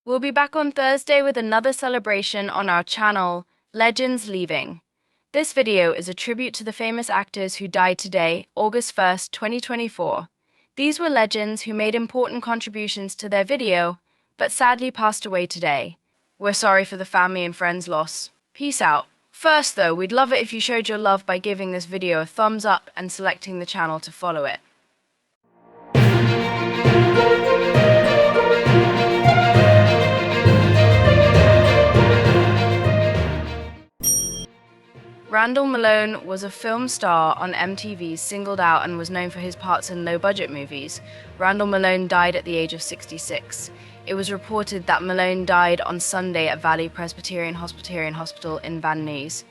We'll be back on Thursday with another celebration on our channel, Legends Leaving. This video is a tribute to the famous actors who died today, August 1st, 2024. These were legends who made important contributions to their video, but sadly passed away today. We're sorry for the family and friends' loss. Peace out. First though, we'd love it if you showed your love by giving this video a thumbs up and selecting the channel to follow it. Randal Malone was a film star on MTV's Singled Out and was known for his parts in low-budget movies. Randal Malone died at the age of 66. It was reported that Malone died on Sunday at Valley Presbyterian Hospital in Van Nuys.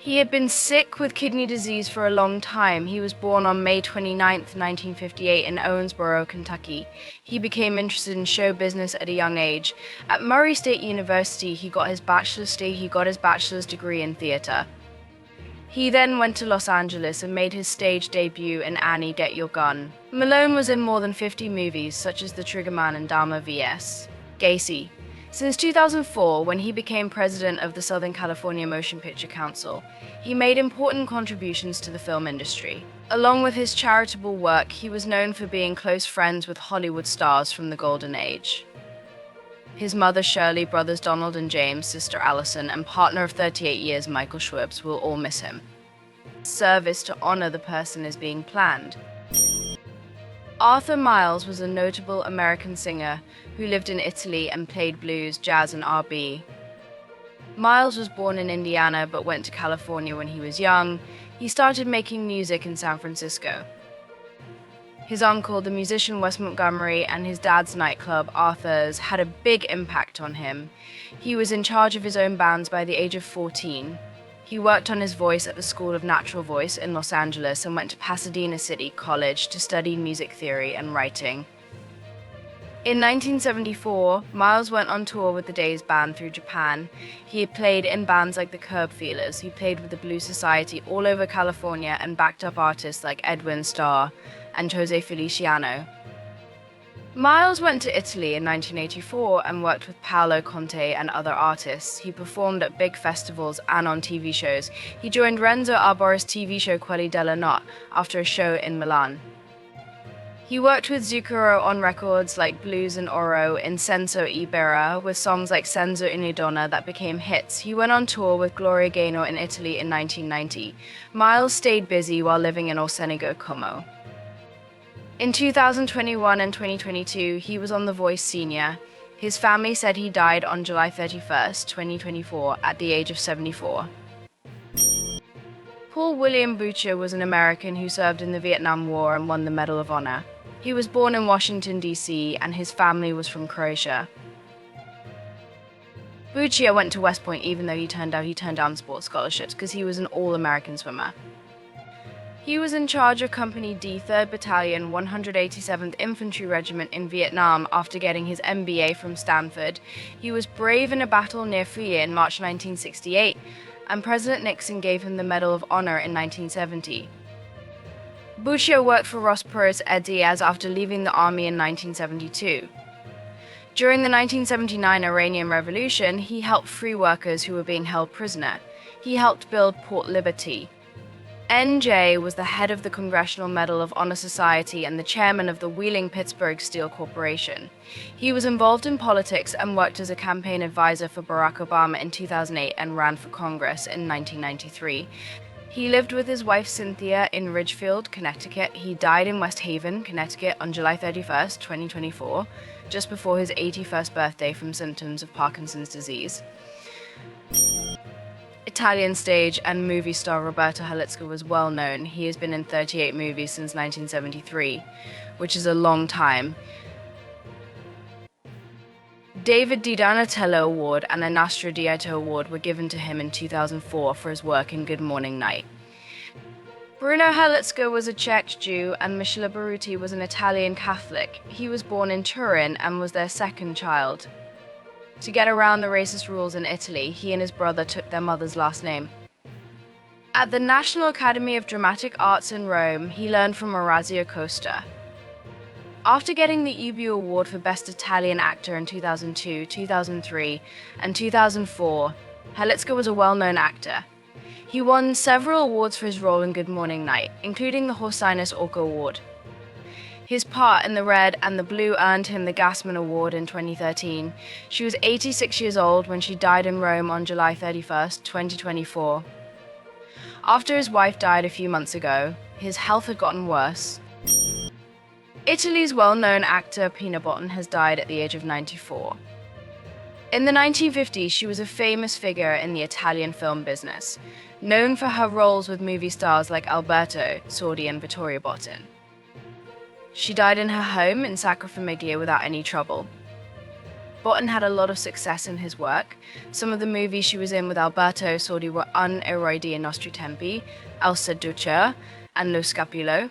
He had been sick with kidney disease for a long time. He was born on May 29, 1958 in Owensboro, Kentucky. He became interested in show business at a young age. At Murray State University, he got his bachelor's degree in theater. He then went to Los Angeles and made his stage debut in Annie, Get Your Gun. Malone was in more than 50 movies, such as The Triggerman and Dama vs. Gacy. Since 2004, when he became president of the Southern California Motion Picture Council, he made important contributions to the film industry. Along with his charitable work, he was known for being close friends with Hollywood stars from the Golden Age. His mother Shirley, brothers Donald and James, sister Allison, and partner of 38 years Michael Schweppes will all miss him. Service to honor the person is being planned. Arthur Miles was a notable American singer who lived in Italy and played blues, jazz, and R&B. Miles was born in Indiana but went to California when he was young. He started making music in San Francisco. His uncle, the musician Wes Montgomery, and his dad's nightclub, Arthur's, had a big impact on him. He was in charge of his own bands by the age of 14. He worked on his voice at the School of Natural Voice in Los Angeles and went to Pasadena City College to study music theory and writing. In 1974, Miles went on tour with the Days Band through Japan. He had played in bands like the Curb Feelers. He played with the Blues Society all over California and backed up artists like Edwin Starr and Jose Feliciano. Miles went to Italy in 1984 and worked with Paolo Conte and other artists. He performed at big festivals and on TV shows. He joined Renzo Arbori's TV show Quelli della Notte after a show in Milan. He worked with Zucchero on records like Blues and Oro in Senso Ibera with songs like Senza una donna that became hits. He went on tour with Gloria Gaynor in Italy in 1990. Miles stayed busy while living in Orsenigo, Como. In 2021 and 2022, he was on The Voice Senior. His family said he died on July 31st, 2024, at the age of 74. Paul William Butcher was an American who served in the Vietnam War and won the Medal of Honor. He was born in Washington, D.C., and his family was from Croatia. Butcher went to West Point even though he turned down sports scholarships because he was an all-American swimmer. He was in charge of Company D, 3rd Battalion, 187th Infantry Regiment in Vietnam after getting his MBA from Stanford. He was brave in a battle near Phia in March 1968, and President Nixon gave him the Medal of Honor in 1970. Butcher worked for Ross Perez Diaz after leaving the army in 1972. During the 1979 Iranian Revolution, he helped free workers who were being held prisoner. He helped build Port Liberty. NJ was the head of the Congressional Medal of Honor Society and the chairman of the Wheeling-Pittsburgh Steel Corporation. He was involved in politics and worked as a campaign advisor for Barack Obama in 2008 and ran for Congress in 1993. He lived with his wife Cynthia in Ridgefield, Connecticut. He died in West Haven, Connecticut on July 31st, 2024, just before his 81st birthday from symptoms of Parkinson's disease. Italian stage and movie star Roberto Halicka was well known. He has been in 38 movies since 1973, which is a long time. David Di Donatello Award and a Nastro Dieto Award were given to him in 2004 for his work in Good Morning Night. Bruno Halicka was a Czech Jew and Michela Baruti was an Italian Catholic. He was born in Turin and was their second child. To get around the racist rules in Italy, he and his brother took their mother's last name. At the National Academy of Dramatic Arts in Rome, he learned from Orazio Costa. After getting the Ubu Award for Best Italian Actor in 2002, 2003, and 2004, Helitska was a well-known actor. He won several awards for his role in Good Morning Night, including the Horsinus Orca Award. His part in The Red and the Blue earned him the Gassman Award in 2013. She was 86 years old when she died in Rome on July 31, 2024. After his wife died a few months ago, his health had gotten worse. Italy's well-known actor Pina Botton has died at the age of 94. In the 1950s, she was a famous figure in the Italian film business, known for her roles with movie stars like Alberto Sordi and Vittorio Bottin. She died in her home in Sacra Famiglia without any trouble. Bottin had a lot of success in his work. Some of the movies she was in with Alberto Sordi were Un eroi di nostri tempi, Il Seducer, and Lo Scapolo.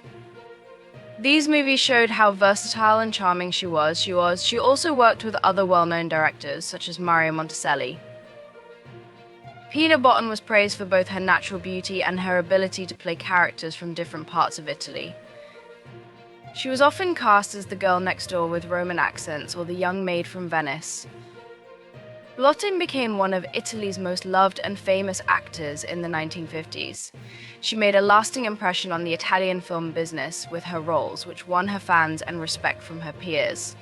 These movies showed how versatile and charming she was. She also worked with other well-known directors, such as Mario Monticelli. Pina Bottin was praised for both her natural beauty and her ability to play characters from different parts of Italy. She was often cast as the girl next door with Roman accents or the young maid from Venice. Bottin became one of Italy's most loved and famous actors in the 1950s. She made a lasting impression on the Italian film business with her roles, which won her fans and respect from her peers.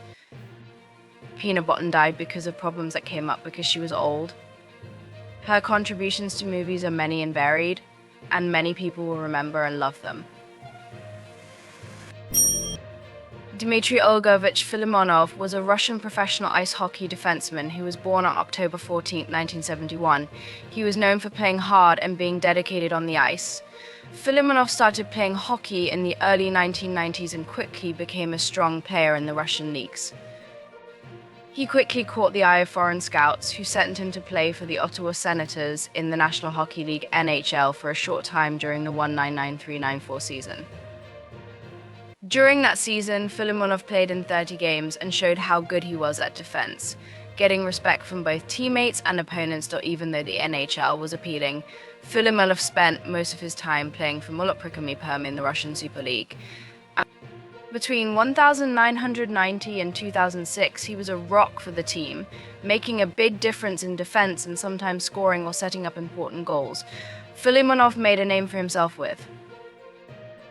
Pina Bottin died because of problems that came up because she was old. Her contributions to movies are many and varied, and many people will remember and love them. Dmitry Olgovich Filimonov was a Russian professional ice hockey defenseman who was born on October 14, 1971. He was known for playing hard and being dedicated on the ice. Filimonov started playing hockey in the early 1990s and quickly became a strong player in the Russian leagues. He quickly caught the eye of foreign scouts, who sent him to play for the Ottawa Senators in the National Hockey League NHL for a short time during the 1993-94 season. During that season, Filimonov played in 30 games and showed how good he was at defense, getting respect from both teammates and opponents. Even though the NHL was appealing, Filimonov spent most of his time playing for Molotov Perm in the Russian Super League. Between 1990 and 2006, he was a rock for the team, making a big difference in defense and sometimes scoring or setting up important goals. Filimonov made a name for himself with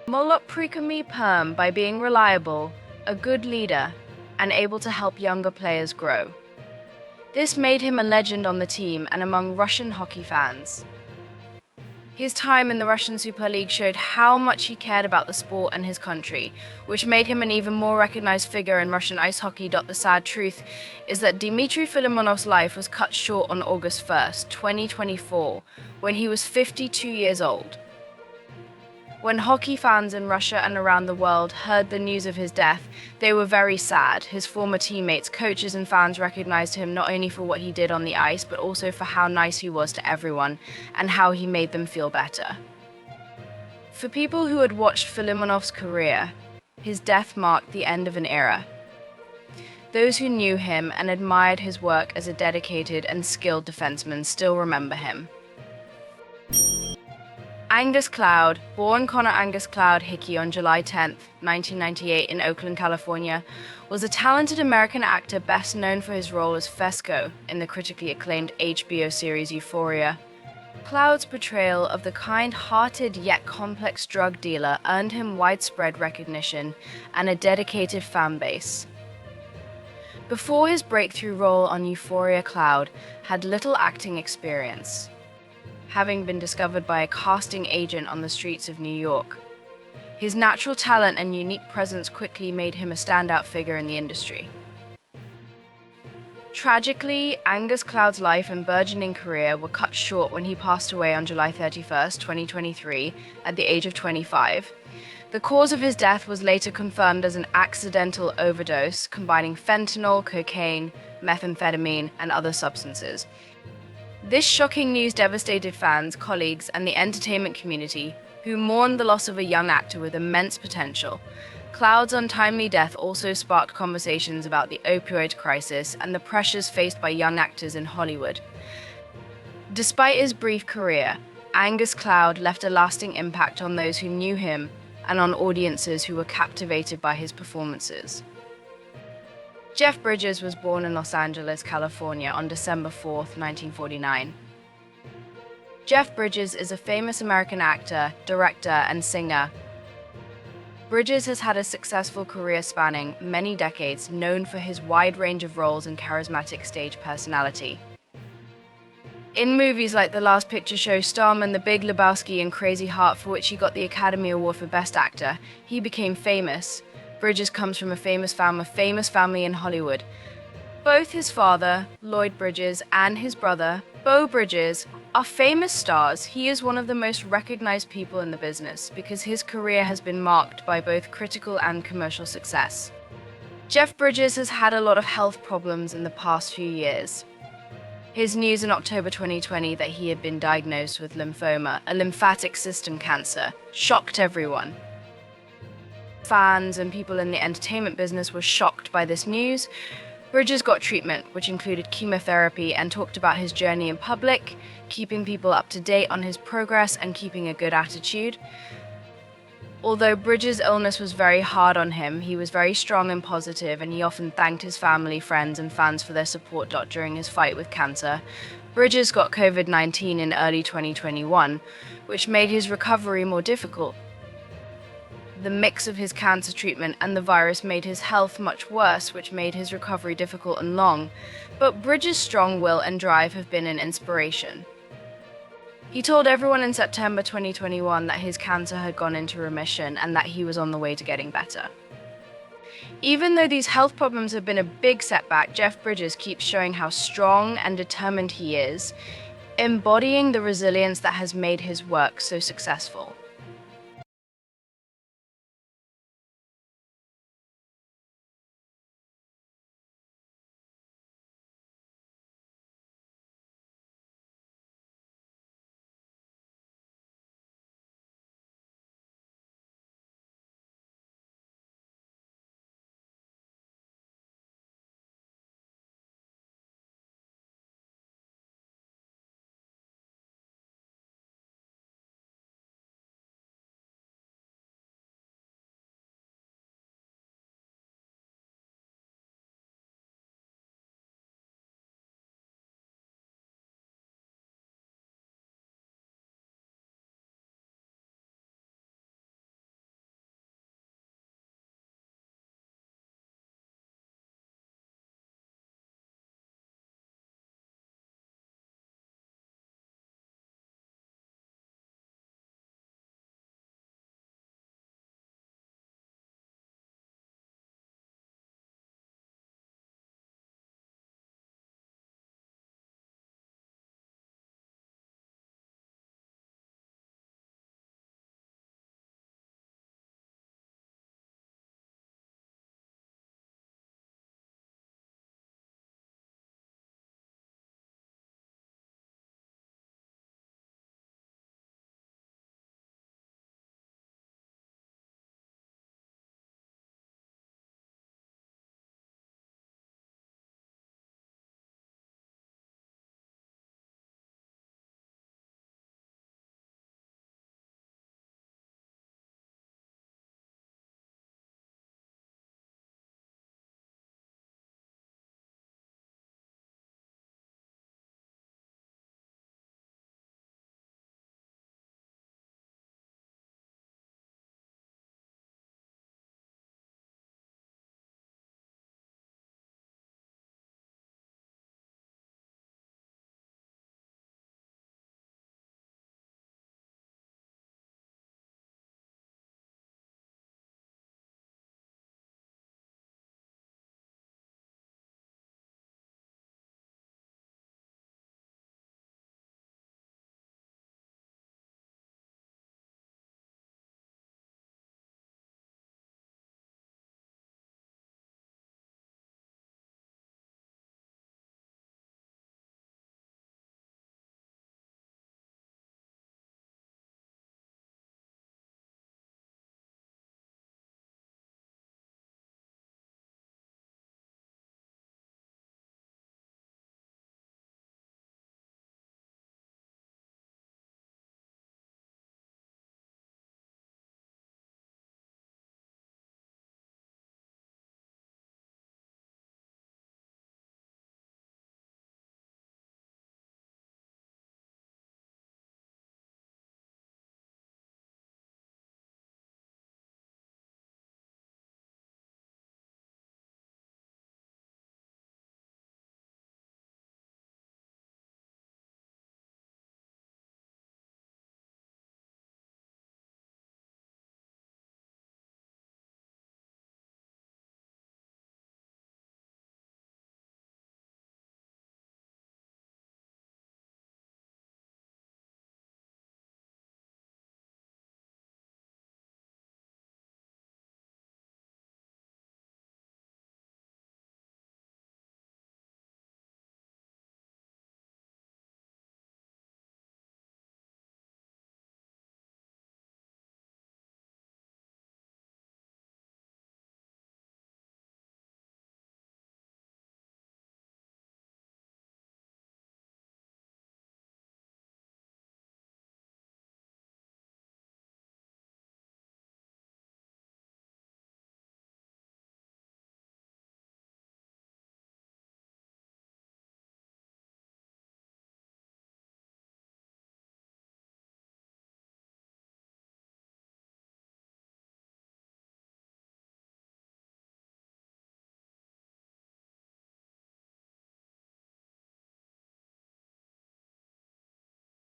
Molotov Perm by being reliable, a good leader, and able to help younger players grow. This made him a legend on the team and among Russian hockey fans. His time in the Russian Super League showed how much he cared about the sport and his country, which made him an even more recognized figure in Russian ice hockey. The sad truth is that Dmitry Filimonov's life was cut short on August 1st, 2024, when he was 52 years old. When hockey fans in Russia and around the world heard the news of his death, they were very sad. His former teammates, coaches, and fans recognized him not only for what he did on the ice, but also for how nice he was to everyone and how he made them feel better. For people who had watched Filimonov's career, his death marked the end of an era. Those who knew him and admired his work as a dedicated and skilled defenseman still remember him. Angus Cloud, born Connor Angus Cloud Hickey on July 10, 1998 in Oakland, California, was a talented American actor best known for his role as Fesco in the critically acclaimed HBO series Euphoria. Cloud's portrayal of the kind-hearted yet complex drug dealer earned him widespread recognition and a dedicated fan base. Before his breakthrough role on Euphoria, Cloud had little acting experience, having been discovered by a casting agent on the streets of New York. His natural talent and unique presence quickly made him a standout figure in the industry. Tragically, Angus Cloud's life and burgeoning career were cut short when he passed away on July 31, 2023, at the age of 25. The cause of his death was later confirmed as an accidental overdose combining fentanyl, cocaine, methamphetamine, and other substances. This shocking news devastated fans, colleagues, and the entertainment community, who mourned the loss of a young actor with immense potential. Cloud's untimely death also sparked conversations about the opioid crisis and the pressures faced by young actors in Hollywood. Despite his brief career, Angus Cloud left a lasting impact on those who knew him and on audiences who were captivated by his performances. Jeff Bridges was born in Los Angeles, California on December 4th, 1949. Jeff Bridges is a famous American actor, director, and singer. Bridges has had a successful career spanning many decades, known for his wide range of roles and charismatic stage personality. In movies like The Last Picture Show, Starman, The Big Lebowski, and Crazy Heart, for which he got the Academy Award for Best Actor, he became famous. Bridges comes from a famous family in Hollywood. Both his father, Lloyd Bridges, and his brother, Beau Bridges, are famous stars. He is one of the most recognized people in the business because his career has been marked by both critical and commercial success. Jeff Bridges has had a lot of health problems in the past few years. His news in October 2020 that he had been diagnosed with lymphoma, a lymphatic system cancer, shocked everyone. Fans and people in the entertainment business were shocked by this news. Bridges got treatment, which included chemotherapy, and talked about his journey in public, keeping people up to date on his progress and keeping a good attitude. Although Bridges' illness was very hard on him, he was very strong and positive, and he often thanked his family, friends, and fans for their support during his fight with cancer. Bridges got COVID-19 in early 2021, which made his recovery more difficult. The mix of his cancer treatment and the virus made his health much worse, which made his recovery difficult and long. But Bridges' strong will and drive have been an inspiration. He told everyone in September 2021 that his cancer had gone into remission and that he was on the way to getting better. Even though these health problems have been a big setback, Jeff Bridges keeps showing how strong and determined he is, embodying the resilience that has made his work so successful.